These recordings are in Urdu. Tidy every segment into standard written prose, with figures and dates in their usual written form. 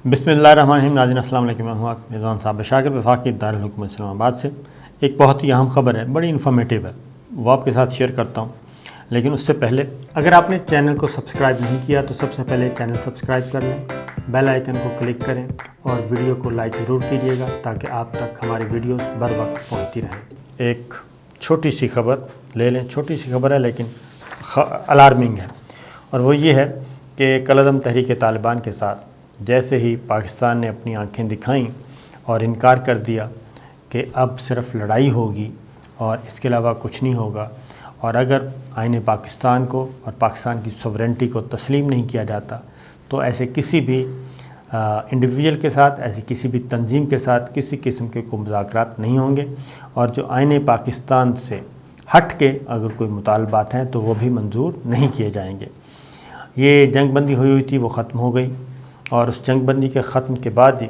بسم اللہ الرحمن الرحیم۔ ناظرین السلام علیکم، میں ہوں میزبان صاحب شاکر وفاقی دارالحکومت اسلام آباد سے۔ ایک بہت ہی اہم خبر ہے، بڑی انفارمیٹیو ہے، وہ آپ کے ساتھ شیئر کرتا ہوں۔ لیکن اس سے پہلے اگر آپ نے چینل کو سبسکرائب نہیں کیا تو سب سے پہلے چینل سبسکرائب کر لیں، بیل آئیکن کو کلک کریں اور ویڈیو کو لائک ضرور کیجیے گا تاکہ آپ تک ہماری ویڈیوز بر وقت پہنچتی رہیں۔ ایک چھوٹی سی خبر لے لیں، چھوٹی سی خبر ہے لیکن الارمنگ ہے، اور وہ یہ ہے کہ کالعدم تحریک طالبان کے ساتھ جیسے ہی پاکستان نے اپنی آنکھیں دکھائیں اور انکار کر دیا کہ اب صرف لڑائی ہوگی اور اس کے علاوہ کچھ نہیں ہوگا، اور اگر آئین پاکستان کو اور پاکستان کی سوورنٹی کو تسلیم نہیں کیا جاتا تو ایسے کسی بھی انڈیویجول کے ساتھ، ایسی کسی بھی تنظیم کے ساتھ کسی قسم کے کوئی مذاکرات نہیں ہوں گے، اور جو آئین پاکستان سے ہٹ کے اگر کوئی مطالبات ہیں تو وہ بھی منظور نہیں کیے جائیں گے۔ یہ جنگ بندی ہوئی تھی، وہ ختم ہو گئی، اور اس جنگ بندی کے ختم کے بعد ہی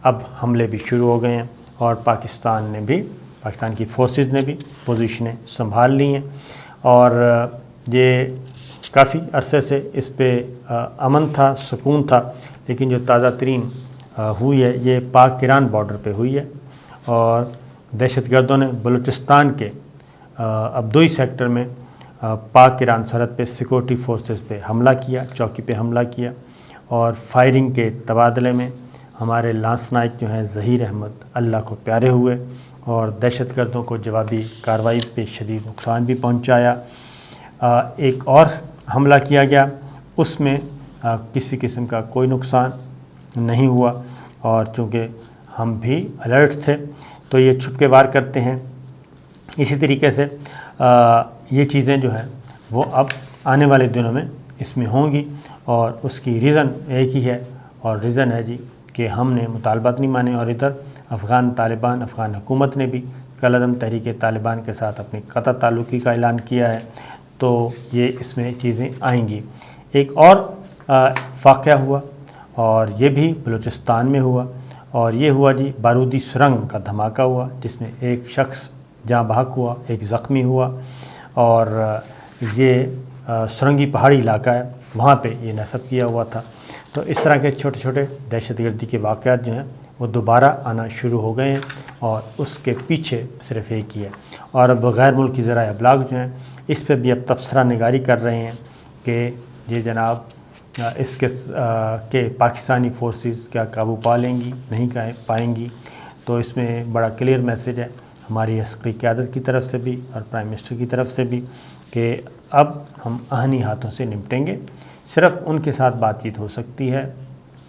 اب حملے بھی شروع ہو گئے ہیں، اور پاکستان کی فورسز نے بھی پوزیشنیں سنبھال لی ہیں، اور یہ کافی عرصے سے اس پہ امن تھا، سکون تھا، لیکن جو تازہ ترین ہوئی ہے یہ پاک ایران بارڈر پہ ہوئی ہے، اور دہشت گردوں نے بلوچستان کے ابدوئی سیکٹر میں پاک ایران سرحد پہ سیکورٹی فورسز پہ حملہ کیا، چوکی پہ حملہ کیا، اور فائرنگ کے تبادلے میں ہمارے لانس نائک جو ہیں ظہیر احمد اللہ کو پیارے ہوئے، اور دہشت گردوں کو جوابی کارروائی پہ شدید نقصان بھی پہنچایا۔ ایک اور حملہ کیا گیا، اس میں کسی قسم کا کوئی نقصان نہیں ہوا، اور چونکہ ہم بھی الرٹ تھے تو یہ چھپ کے وار کرتے ہیں۔ اسی طریقے سے یہ چیزیں جو ہیں وہ اب آنے والے دنوں میں اس میں ہوں گی، اور اس کی ریزن ایک ہی ہے، اور ریزن ہے جی کہ ہم نے مطالبات نہیں مانے، اور ادھر افغان حکومت نے بھی کالعدم تحریک طالبان کے ساتھ اپنی قطع تعلقی کا اعلان کیا ہے، تو یہ اس میں چیزیں آئیں گی۔ ایک اور واقعہ ہوا، اور یہ بھی بلوچستان میں ہوا، اور یہ ہوا جی بارودی سرنگ کا دھماکہ ہوا، جس میں ایک شخص جاں بحق ہوا، ایک زخمی ہوا، اور یہ سرنگی پہاڑی علاقہ ہے، وہاں پہ یہ نصب کیا ہوا تھا۔ تو اس طرح کے چھوٹے چھوٹے دہشت گردی کے واقعات جو ہیں وہ دوبارہ آنا شروع ہو گئے ہیں، اور اس کے پیچھے صرف ایک ہی ہے، اور اب غیر ملکی ذرائع ابلاغ جو ہیں اس پہ بھی اب تبصرہ نگاری کر رہے ہیں کہ یہ جناب اس کے پاکستانی فورسز کیا قابو پا لیں گی، نہیں پائیں گی۔ تو اس میں بڑا کلیئر میسیج ہے ہماری عسکری قیادت کی طرف سے بھی اور پرائم منسٹر کی طرف سے بھی کہ اب ہم آہنی ہاتھوں سے نمٹیں گے، صرف ان کے ساتھ بات چیت ہو سکتی ہے،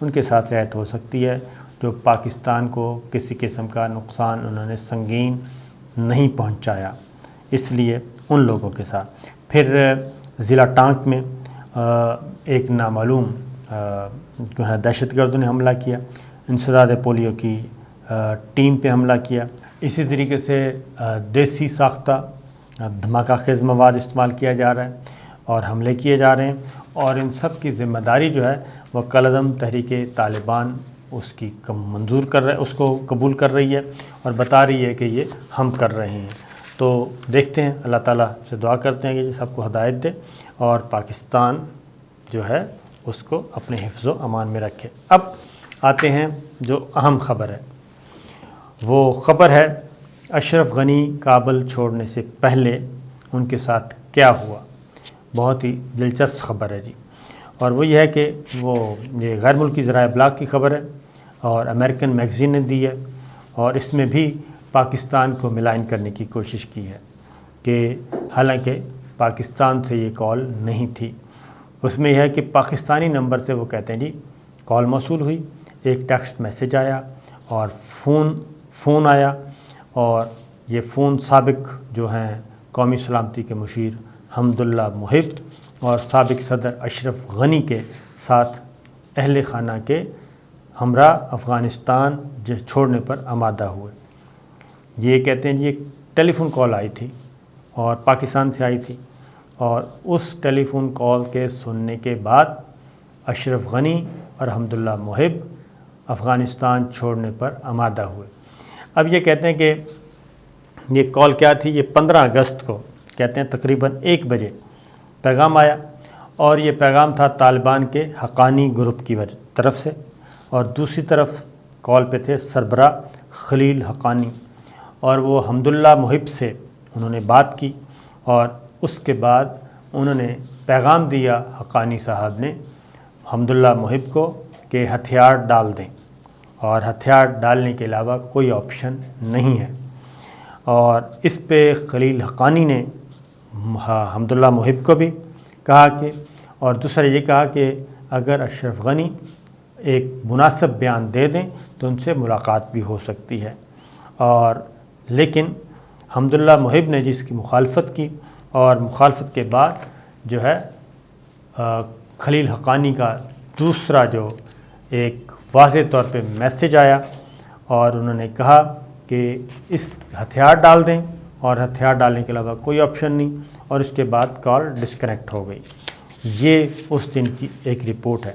ان کے ساتھ رعایت ہو سکتی ہے جو پاکستان کو کسی قسم کا نقصان انہوں نے سنگین نہیں پہنچایا، اس لیے ان لوگوں کے ساتھ۔ پھر ضلع ٹانک میں ایک نامعلوم جو ہے دہشت گردوں نے حملہ کیا، انسداد پولیو کی ٹیم پہ حملہ کیا۔ اسی طریقے سے دیسی ساختہ دھماکہ خیز مواد استعمال کیا جا رہا ہے اور حملے کیے جا رہے ہیں، اور ان سب کی ذمہ داری جو ہے وہ کالعدم تحریک طالبان اس کو قبول کر رہی ہے، اور بتا رہی ہے کہ یہ ہم کر رہے ہیں۔ تو دیکھتے ہیں، اللہ تعالیٰ سے دعا کرتے ہیں کہ یہ سب کو ہدایت دے اور پاکستان جو ہے اس کو اپنے حفظ و امان میں رکھے۔ اب آتے ہیں جو اہم خبر ہے، وہ خبر ہے اشرف غنی کابل چھوڑنے سے پہلے ان کے ساتھ کیا ہوا۔ بہت ہی دلچسپ خبر ہے جی، اور وہ یہ ہے کہ یہ غیر ملکی ذرائع ابلاغ کی خبر ہے، اور امریکن میگزین نے دی ہے، اور اس میں بھی پاکستان کو ملائن کرنے کی کوشش کی ہے کہ حالانکہ پاکستان سے یہ کال نہیں تھی۔ اس میں یہ ہے کہ پاکستانی نمبر سے وہ کہتے ہیں جی کال موصول ہوئی، ایک ٹیکسٹ میسیج آیا، اور فون آیا، اور یہ فون سابق جو ہیں قومی سلامتی کے مشیر حمداللہ محب اور سابق صدر اشرف غنی کے ساتھ اہل خانہ کے ہمراہ افغانستان چھوڑنے پر آمادہ ہوئے۔ یہ کہتے ہیں جی ایک ٹیلی فون کال آئی تھی، اور پاکستان سے آئی تھی، اور اس ٹیلی فون کال کے سننے کے بعد اشرف غنی اور حمداللہ محب افغانستان چھوڑنے پر آمادہ ہوئے۔ اب یہ کہتے ہیں کہ یہ کال کیا تھی، یہ 15 اگست کو کہتے ہیں تقریباً 1 بجے پیغام آیا، اور یہ پیغام تھا طالبان کے حقانی گروپ کی طرف سے، اور دوسری طرف کال پہ تھے سربراہ خلیل حقانی، اور وہ حمداللہ محب سے انہوں نے بات کی، اور اس کے بعد انہوں نے پیغام دیا حقانی صاحب نے حمداللہ محب کو کہ ہتھیار ڈال دیں، اور ہتھیار ڈالنے کے علاوہ کوئی آپشن نہیں ہے۔ اور اس پہ خلیل حقانی نے حمداللہ محب کو بھی کہا کہ، اور دوسرا یہ کہا کہ اگر اشرف غنی ایک مناسب بیان دے دیں تو ان سے ملاقات بھی ہو سکتی ہے، اور لیکن حمداللہ محب نے جس کی مخالفت کی، اور مخالفت کے بعد جو ہے خلیل حقانی کا دوسرا جو ایک واضح طور پہ میسج آیا، اور انہوں نے کہا کہ اس ہتھیار ڈال دیں، اور ہتھیار ڈالنے کے علاوہ کوئی آپشن نہیں، اور اس کے بعد کال ڈسکنیکٹ ہو گئی۔ یہ اس دن کی ایک رپورٹ ہے۔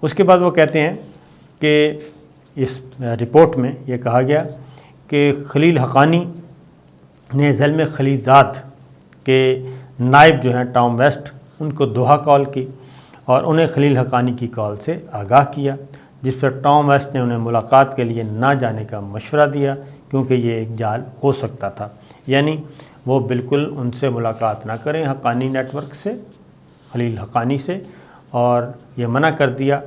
اس کے بعد وہ کہتے ہیں کہ اس رپورٹ میں یہ کہا گیا کہ خلیل حقانی نے ظلم خلیزاد کے نائب جو ہیں ٹام ویسٹ، ان کو دوحہ کال کی، اور انہیں خلیل حقانی کی کال سے آگاہ کیا، جس پر ٹام ویسٹ نے انہیں ملاقات کے لیے نہ جانے کا مشورہ دیا کیونکہ یہ ایک جال ہو سکتا تھا، یعنی وہ بالکل ان سے ملاقات نہ کریں حقانی نیٹ ورک سے، خلیل حقانی سے، اور یہ منع کر دیا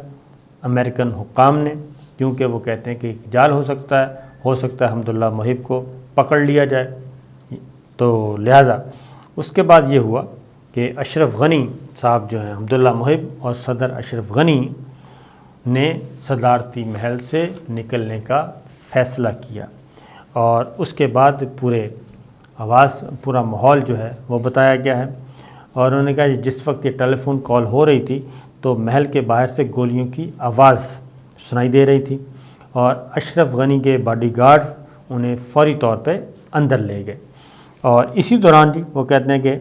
امریکن حکام نے، کیونکہ وہ کہتے ہیں کہ ایک جال ہو سکتا ہے حمداللہ محب کو پکڑ لیا جائے۔ تو لہٰذا اس کے بعد یہ ہوا کہ اشرف غنی صاحب جو ہیں حمداللہ محب اور صدر اشرف غنی نے صدارتی محل سے نکلنے کا فیصلہ کیا، اور اس کے بعد پورا ماحول جو ہے وہ بتایا گیا ہے، اور انہوں نے کہا جس وقت یہ ٹیلی فون کال ہو رہی تھی تو محل کے باہر سے گولیوں کی آواز سنائی دے رہی تھی، اور اشرف غنی کے باڈی گارڈز انہیں فوری طور پہ اندر لے گئے۔ اور اسی دوران جی وہ کہتے ہیں کہ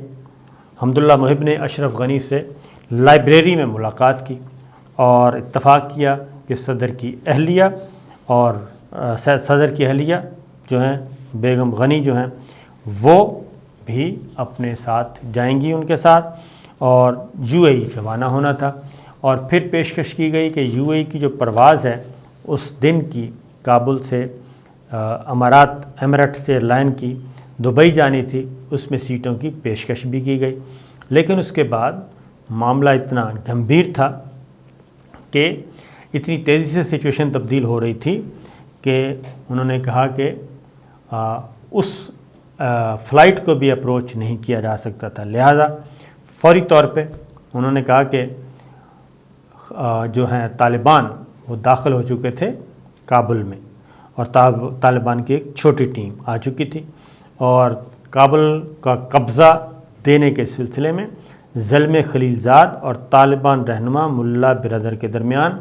حمداللہ محب نے اشرف غنی سے لائبریری میں ملاقات کی، اور اتفاق کیا کہ صدر کی اہلیہ جو ہیں بیگم غنی جو ہیں وہ بھی اپنے ساتھ جائیں گی ان کے ساتھ، اور یو اے ای روانہ ہونا تھا، اور پھر پیشکش کی گئی کہ یو اے ای کی جو پرواز ہے اس دن کی کابل سے ایمریٹس ایئر لائن کی دبئی جانی تھی، اس میں سیٹوں کی پیشکش بھی کی گئی، لیکن اس کے بعد معاملہ اتنا گمبھیر تھا کہ اتنی تیزی سے سچویشن تبدیل ہو رہی تھی کہ انہوں نے کہا کہ اس فلائٹ کو بھی اپروچ نہیں کیا جا سکتا تھا، لہذا فوری طور پہ انہوں نے کہا کہ جو ہیں طالبان وہ داخل ہو چکے تھے کابل میں، اور طالبان کی ایک چھوٹی ٹیم آ چکی تھی، اور کابل کا قبضہ دینے کے سلسلے میں ظلم خلیلزاد اور طالبان رہنما ملا برادر کے درمیان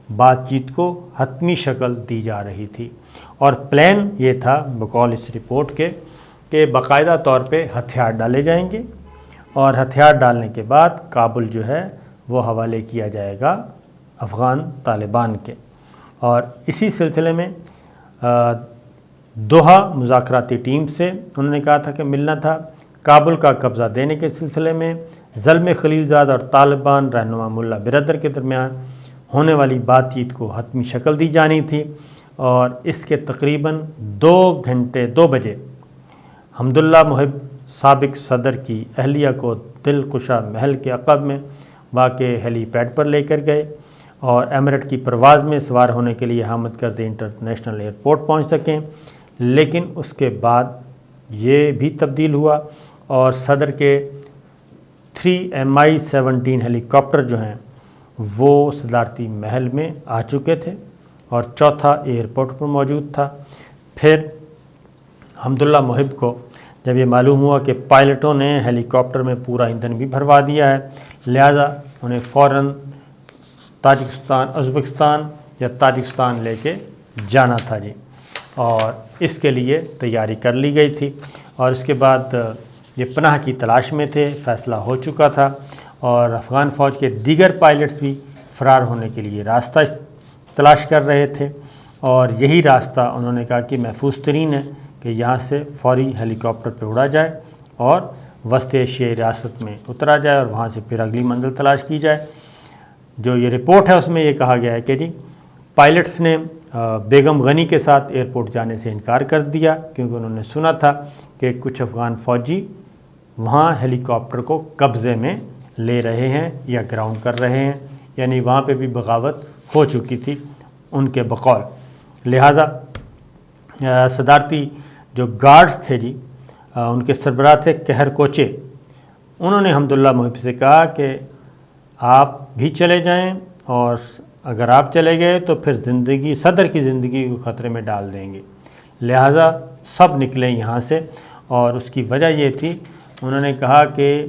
بات چیت کو حتمی شکل دی جا رہی تھی، اور پلان یہ تھا بقول اس رپورٹ کے کہ باقاعدہ طور پہ ہتھیار ڈالے جائیں گے، اور ہتھیار ڈالنے کے بعد کابل جو ہے وہ حوالے کیا جائے گا افغان طالبان کے۔ اور اسی سلسلے میں دوحہ مذاکراتی ٹیم سے انہوں نے کہا تھا کہ ملنا تھا، کابل کا قبضہ دینے کے سلسلے میں ظلم خلیلزاد اور طالبان رہنما ملا برادر کے درمیان ہونے والی بات چیت کو حتمی شکل دی جانی تھی، اور اس کے تقریباً 2 بجے حمداللہ محب سابق صدر کی اہلیہ کو دلکشا محل کے عقب میں واقع ہیلی پیڈ پر لے کر گئے، اور ایمریٹ کی پرواز میں سوار ہونے کے لیے حامد کرزئی انٹرنیشنل ایئرپورٹ پہنچ سکیں، لیکن اس کے بعد یہ بھی تبدیل ہوا، اور صدر کے 3 Mi-17 ہیلی کاپٹر جو ہیں وہ صدارتی محل میں آ چکے تھے، اور چوتھا ایئرپورٹ پر موجود تھا۔ پھر حمداللہ محب کو جب یہ معلوم ہوا کہ پائلٹوں نے ہیلی کاپٹر میں پورا ایندھن بھی بھروا دیا ہے، لہذا انہیں فوراً ازبکستان یا تاجکستان لے کے جانا تھا جی، اور اس کے لیے تیاری کر لی گئی تھی، اور اس کے بعد یہ پناہ کی تلاش میں تھے، فیصلہ ہو چکا تھا، اور افغان فوج کے دیگر پائلٹس بھی فرار ہونے کے لیے راستہ تلاش کر رہے تھے، اور یہی راستہ انہوں نے کہا کہ محفوظ ترین ہے کہ یہاں سے فوری ہیلی کاپٹر پہ اڑا جائے اور وسط ایشیائی ریاست میں اترا جائے، اور وہاں سے پھر اگلی منزل تلاش کی جائے۔ جو یہ رپورٹ ہے اس میں یہ کہا گیا ہے کہ جی پائلٹس نے بیگم غنی کے ساتھ ایئرپورٹ جانے سے انکار کر دیا کیونکہ انہوں نے سنا تھا کہ کچھ افغان فوجی وہاں ہیلی کاپٹر کو قبضے میں لے رہے ہیں یا گراؤنڈ کر رہے ہیں، یعنی وہاں پہ بھی بغاوت ہو چکی تھی ان کے بقول۔ لہٰذا صدارتی جو گارڈز تھے جی، ان کے سربراہ تھے قہر کوچے، انہوں نے حمداللہ محب سے کہا کہ آپ بھی چلے جائیں، اور اگر آپ چلے گئے تو پھر صدر کی زندگی کو خطرے میں ڈال دیں گے، لہٰذا سب نکلیں یہاں سے۔ اور اس کی وجہ یہ تھی، انہوں نے کہا کہ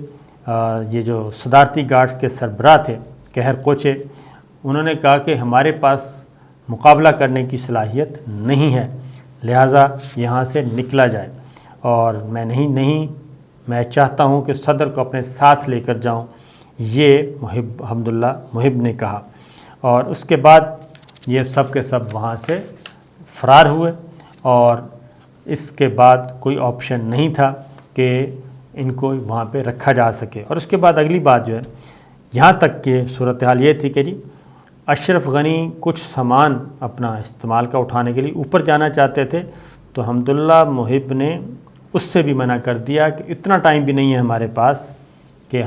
یہ جو صدارتی گارڈز کے سربراہ تھے قہر کوچے، انہوں نے کہا کہ ہمارے پاس مقابلہ کرنے کی صلاحیت نہیں ہے، لہٰذا یہاں سے نکلا جائے، اور میں چاہتا ہوں کہ صدر کو اپنے ساتھ لے کر جاؤں، یہ حمداللہ محب نے کہا۔ اور اس کے بعد یہ سب کے سب وہاں سے فرار ہوئے، اور اس کے بعد کوئی آپشن نہیں تھا کہ ان کو وہاں پہ رکھا جا سکے۔ اور اس کے بعد اگلی بات جو ہے، یہاں تک کہ صورتحال یہ تھی کہ جی اشرف غنی کچھ سامان اپنا استعمال کا اٹھانے کے لیے اوپر جانا چاہتے تھے، تو حمداللہ محب نے اس سے بھی منع کر دیا کہ اتنا ٹائم بھی نہیں ہے ہمارے پاس کہ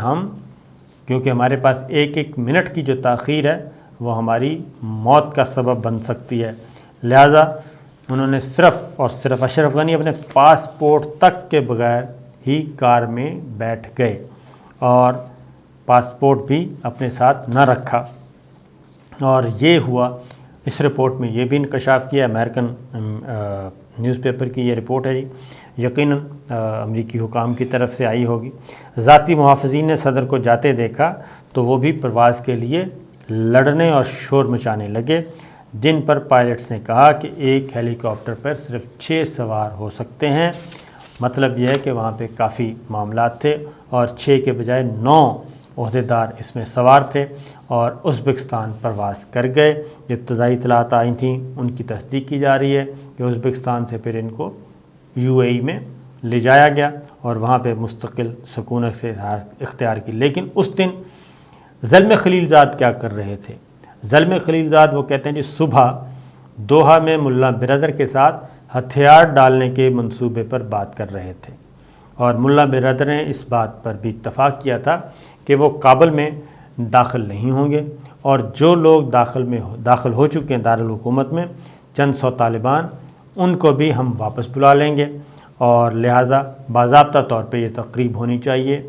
کیونکہ ہمارے پاس ایک منٹ کی جو تاخیر ہے وہ ہماری موت کا سبب بن سکتی ہے، لہٰذا انہوں نے صرف اور صرف اشرف غنی اپنے پاسپورٹ تک کے بغیر ہی کار میں بیٹھ گئے، اور پاسپورٹ بھی اپنے ساتھ نہ رکھا۔ اور یہ ہوا، اس رپورٹ میں یہ بھی انکشاف کیا، امریکن نیوز پیپر کی یہ رپورٹ ہے جی، یقیناً امریکی حکام کی طرف سے آئی ہوگی۔ ذاتی محافظین نے صدر کو جاتے دیکھا تو وہ بھی پرواز کے لیے لڑنے اور شور مچانے لگے، جن پر پائلٹس نے کہا کہ ایک ہیلی کاپٹر پر صرف 6 سوار ہو سکتے ہیں۔ مطلب یہ ہے کہ وہاں پہ کافی معاملات تھے، اور 6 کے بجائے 9 عہدیدار اس میں سوار تھے، اور ازبکستان پرواز کر گئے۔ جو ابتدائی اطلاعات آئی تھیں ان کی تصدیق کی جا رہی ہے کہ ازبکستان سے پھر ان کو UAE میں لے جایا گیا، اور وہاں پہ مستقل سکونت سے اختیار کی۔ لیکن اس دن زلمے خلیل زاد کیا کر رہے تھے؟ زلمے خلیل زاد وہ کہتے ہیں جی صبح دوحہ میں ملا برادر کے ساتھ ہتھیار ڈالنے کے منصوبے پر بات کر رہے تھے، اور ملا برادر نے اس بات پر بھی اتفاق کیا تھا کہ وہ کابل میں داخل نہیں ہوں گے، اور جو لوگ داخل ہو چکے ہیں دارالحکومت میں، چند 100 طالبان، ان کو بھی ہم واپس بلا لیں گے، اور لہٰذا باضابطہ طور پہ یہ تقریب ہونی چاہیے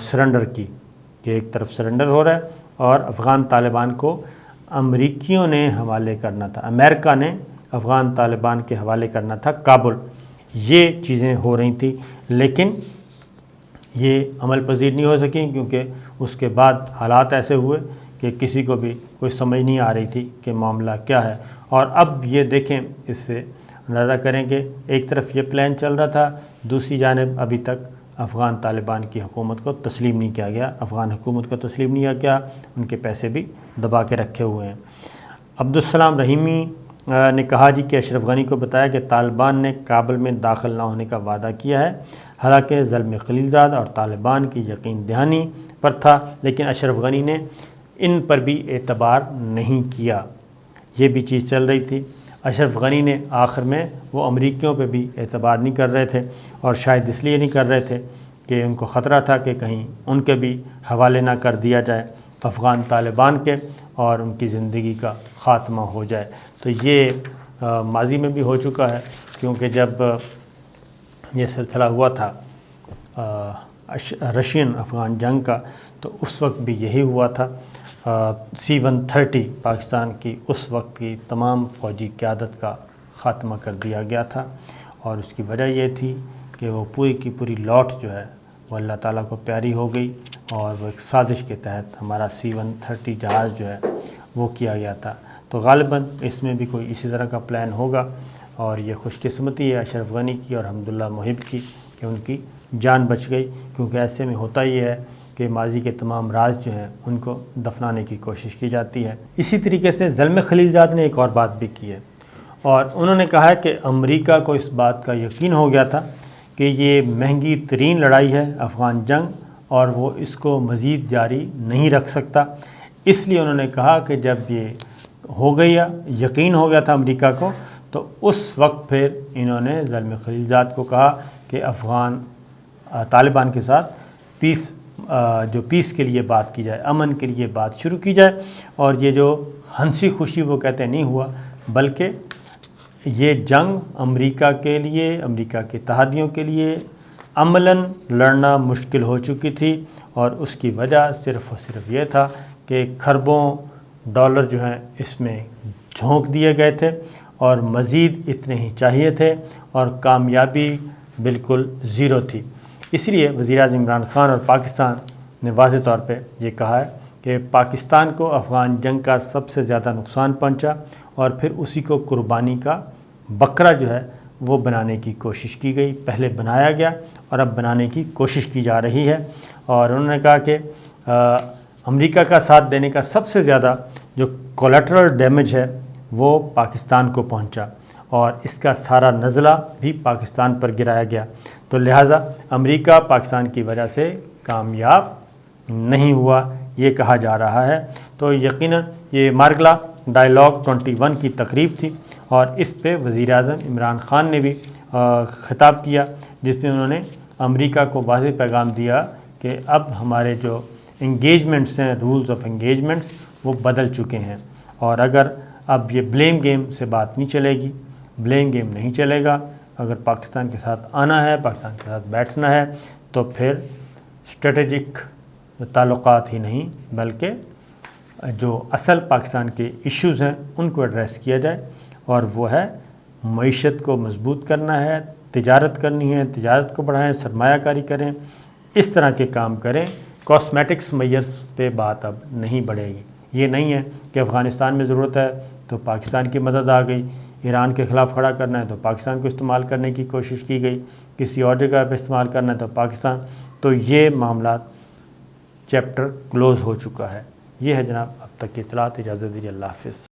سرنڈر کی، کہ ایک طرف سرنڈر ہو رہا ہے اور افغان طالبان کو امریکیوں نے حوالے کرنا تھا، امریکہ نے افغان طالبان کے حوالے کرنا تھا کابل۔ یہ چیزیں ہو رہی تھیں، لیکن یہ عمل پذیر نہیں ہو سکیں، کیونکہ اس کے بعد حالات ایسے ہوئے کہ کسی کو بھی کوئی سمجھ نہیں آ رہی تھی کہ معاملہ کیا ہے۔ اور اب یہ دیکھیں، اس سے اندازہ کریں کہ ایک طرف یہ پلان چل رہا تھا، دوسری جانب ابھی تک افغان طالبان کی حکومت کو تسلیم نہیں کیا گیا، افغان حکومت کو تسلیم نہیں کیا گیا، ان کے پیسے بھی دبا کے رکھے ہوئے ہیں۔ عبدالسلام رحیمی نے کہا جی کہ اشرف غنی کو بتایا کہ طالبان نے کابل میں داخل نہ ہونے کا وعدہ کیا ہے، حالانکہ زلمے خلیل زاد اور طالبان کی یقین دہانی پر تھا، لیکن اشرف غنی نے ان پر بھی اعتبار نہیں کیا۔ یہ بھی چیز چل رہی تھی۔ اشرف غنی نے آخر میں وہ امریکیوں پہ بھی اعتبار نہیں کر رہے تھے، اور شاید اس لیے نہیں کر رہے تھے کہ ان کو خطرہ تھا کہ کہیں ان کے بھی حوالے نہ کر دیا جائے افغان طالبان کے، اور ان کی زندگی کا خاتمہ ہو جائے۔ تو یہ ماضی میں بھی ہو چکا ہے، کیونکہ جب یہ سلسلہ ہوا تھا رشین افغان جنگ کا، تو اس وقت بھی یہی ہوا تھا۔ C-130 پاکستان کی اس وقت کی تمام فوجی قیادت کا خاتمہ کر دیا گیا تھا، اور اس کی وجہ یہ تھی کہ وہ پوری کی پوری لاٹ جو ہے وہ اللہ تعالیٰ کو پیاری ہو گئی، اور وہ ایک سازش کے تحت ہمارا C-130 جہاز جو ہے وہ کیا گیا تھا۔ تو غالباً اس میں بھی کوئی اسی طرح کا پلان ہوگا، اور یہ خوش قسمتی ہے اشرف غنی کی اور حمداللہ محب کی کہ ان کی جان بچ گئی، کیونکہ ایسے میں ہوتا یہ ہے کہ ماضی کے تمام راز جو ہیں ان کو دفنانے کی کوشش کی جاتی ہے۔ اسی طریقے سے زلمے خلیل زاد نے ایک اور بات بھی کی ہے، اور انہوں نے کہا ہے کہ امریکہ کو اس بات کا یقین ہو گیا تھا کہ یہ مہنگی ترین لڑائی ہے افغان جنگ، اور وہ اس کو مزید جاری نہیں رکھ سکتا۔ اس لیے انہوں نے کہا کہ جب یہ ہو گیا، یقین ہو گیا تھا امریکہ کو، تو اس وقت پھر انہوں نے زلمے خلیلزاد کو کہا کہ افغان طالبان کے ساتھ پیس کے لیے بات کی جائے، امن کے لیے بات شروع کی جائے، اور یہ جو ہنسی خوشی وہ کہتے نہیں ہوا، بلکہ یہ جنگ امریکہ کے لیے، امریکہ کے اتحادیوں کے لیے عملاً لڑنا مشکل ہو چکی تھی، اور اس کی وجہ صرف اور صرف یہ تھا کہ کھربوں ڈالر جو ہیں اس میں جھونک دیے گئے تھے، اور مزید اتنے ہی چاہیے تھے، اور کامیابی بالکل زیرو تھی۔ اس لیے وزیر اعظم عمران خان اور پاکستان نے واضح طور پہ یہ کہا ہے کہ پاکستان کو افغان جنگ کا سب سے زیادہ نقصان پہنچا، اور پھر اسی کو قربانی کا بکرا جو ہے وہ بنانے کی کوشش کی گئی، پہلے بنایا گیا اور اب بنانے کی کوشش کی جا رہی ہے۔ اور انہوں نے کہا کہ امریکہ کا ساتھ دینے کا سب سے زیادہ جو کولیٹرل ڈیمیج ہے وہ پاکستان کو پہنچا، اور اس کا سارا نزلہ بھی پاکستان پر گرایا گیا، تو لہٰذا امریکہ پاکستان کی وجہ سے کامیاب نہیں ہوا، یہ کہا جا رہا ہے۔ تو یقیناً یہ مارگلا ڈائیلاگ 21 کی تقریب تھی، اور اس پہ وزیر اعظم عمران خان نے بھی خطاب کیا، جس میں انہوں نے امریکہ کو واضح پیغام دیا کہ اب ہمارے جو انگیجمنٹس ہیں، رولز آف انگیجمنٹس، وہ بدل چکے ہیں، اور اگر اب یہ بلیم گیم سے بات نہیں چلے گی، بلیم گیم نہیں چلے گا، اگر پاکستان کے ساتھ آنا ہے، پاکستان کے ساتھ بیٹھنا ہے، تو پھر اسٹریٹجک تعلقات ہی نہیں بلکہ جو اصل پاکستان کے ایشوز ہیں ان کو ایڈریس کیا جائے، اور وہ ہے معیشت کو مضبوط کرنا ہے، تجارت کرنی ہے، تجارت کو بڑھائیں، سرمایہ کاری کریں، اس طرح کے کام کریں۔ کاسمیٹکس میئرز پہ بات اب نہیں بڑھے گی۔ یہ نہیں ہے کہ افغانستان میں ضرورت ہے تو پاکستان کی مدد آ گئی، ایران کے خلاف کھڑا کرنا ہے تو پاکستان کو استعمال کرنے کی کوشش کی گئی، کسی اور جگہ پہ استعمال کرنا ہے تو پاکستان، تو یہ معاملات چیپٹر کلوز ہو چکا ہے۔ یہ ہے جناب اب تک کی اطلاعات، اجازت دیجیے، اللہ حافظ۔